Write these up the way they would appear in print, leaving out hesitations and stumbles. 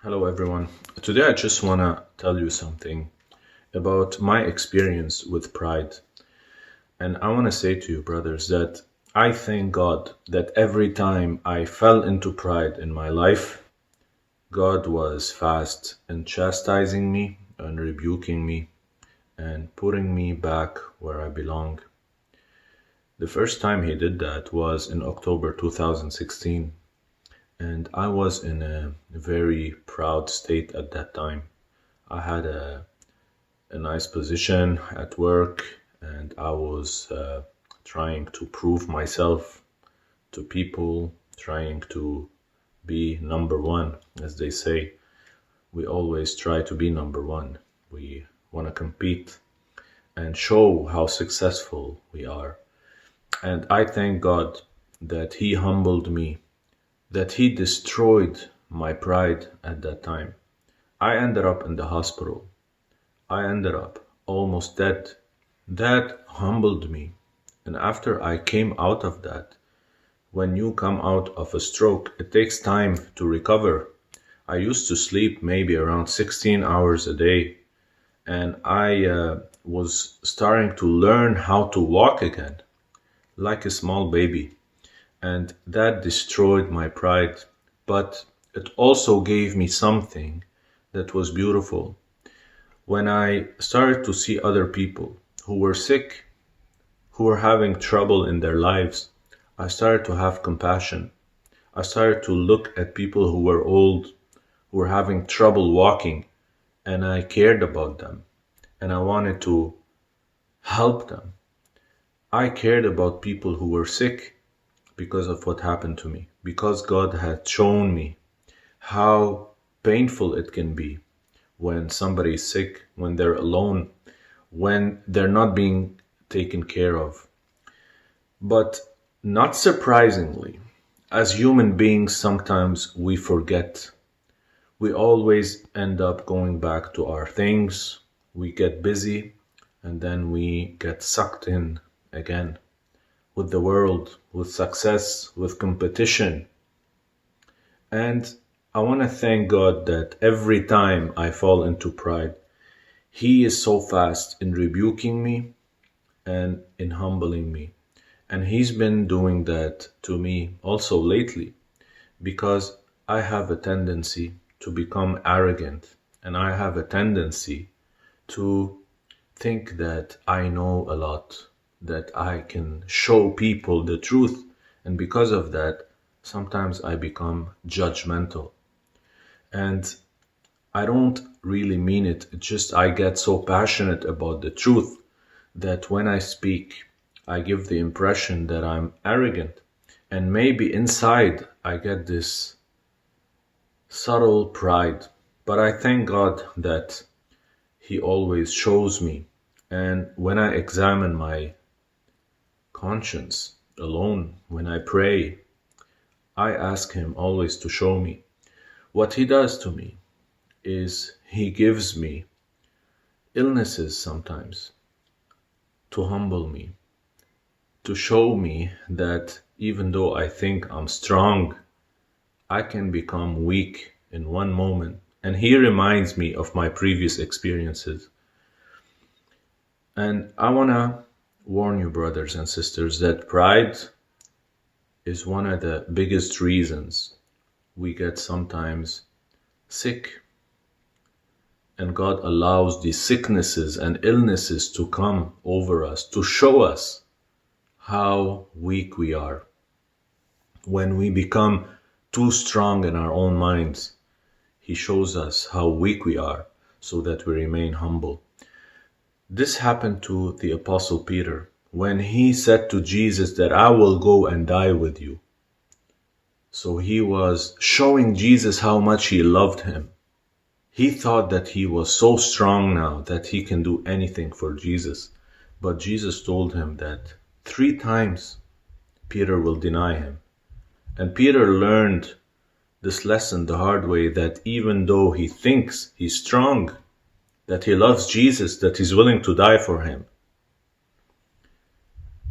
Hello, everyone. Today, I just want to tell you something about my experience with pride. And I want to say to you, brothers, that I thank God that every time I fell into pride in my life, God was fast in chastising me and rebuking me and putting me back where I belong. The first time He did that was in October 2016. And I was in a very proud state at that time. I had a nice position at work, and I was trying to prove myself to people, trying to be number one, as they say. We always try to be number one. We want to compete and show how successful we are. And I thank God that He humbled me, that He destroyed my pride at that time. I ended up in the hospital. I ended up almost dead. That humbled me. And after I came out of that, when you come out of a stroke, it takes time to recover. I used to sleep maybe around 16 hours a day, and I was starting to learn how to walk again, like a small baby. And that destroyed my pride, but it also gave me something that was beautiful. When I started to see other people who were sick, who were having trouble in their lives, I started to have compassion. I started to look at people who were old, who were having trouble walking, and I cared about them, and I wanted to help them. I cared about people who were sick because of what happened to me, because God had shown me how painful it can be when somebody is sick, when they're alone, when they're not being taken care of. But not surprisingly, as human beings, sometimes we forget. We always end up going back to our things. We get busy and then we get sucked in again with the world, with success, with competition. And I want to thank God that every time I fall into pride, He is so fast in rebuking me and in humbling me. And He's been doing that to me also lately because I have a tendency to become arrogant, and I have a tendency to think that I know a lot, that I can show people the truth. And because of that, sometimes I become judgmental. And I don't really mean it. It's just I get so passionate about the truth that when I speak, I give the impression that I'm arrogant. And maybe inside I get this subtle pride. But I thank God that He always shows me. And when I examine my conscience alone, when I pray, I ask Him always to show me. What He does to me is He gives me illnesses sometimes to humble me, to show me that even though I think I'm strong, I can become weak in one moment. And He reminds me of my previous experiences. And I want to warn you, brothers and sisters, that pride is one of the biggest reasons we get sometimes sick. And God allows these sicknesses and illnesses to come over us to show us how weak we are. When we become too strong in our own minds, He shows us how weak we are so that we remain humble. This happened to the Apostle Peter when he said to Jesus that I will go and die with you. So he was showing Jesus how much he loved him. He thought that he was so strong now that he can do anything for Jesus. But Jesus told him that 3 times Peter will deny him. And Peter learned this lesson the hard way, that even though he thinks he's strong, that he loves Jesus, that he's willing to die for him,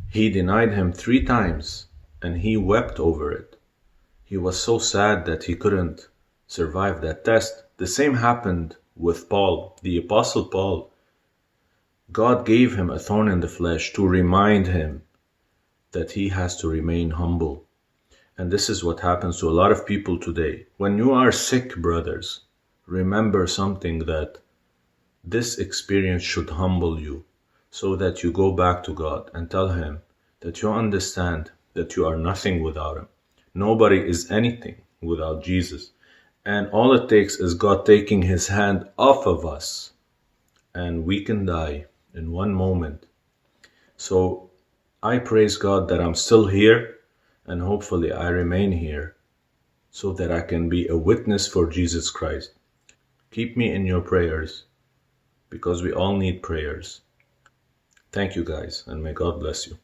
he denied him 3 times and he wept over it. He was so sad that he couldn't survive that test. The same happened with Paul, the Apostle Paul. God gave him a thorn in the flesh to remind him that he has to remain humble. And this is what happens to a lot of people today. When you are sick, brothers, remember something, that this experience should humble you, so that you go back to God and tell him that you understand that you are nothing without him. Nobody is anything without Jesus. And all it takes is God taking his hand off of us, and we can die in one moment. So I praise God that I'm still here, and hopefully I remain here so that I can be a witness for Jesus Christ. Keep me in your prayers, because we all need prayers. Thank you guys, and may God bless you.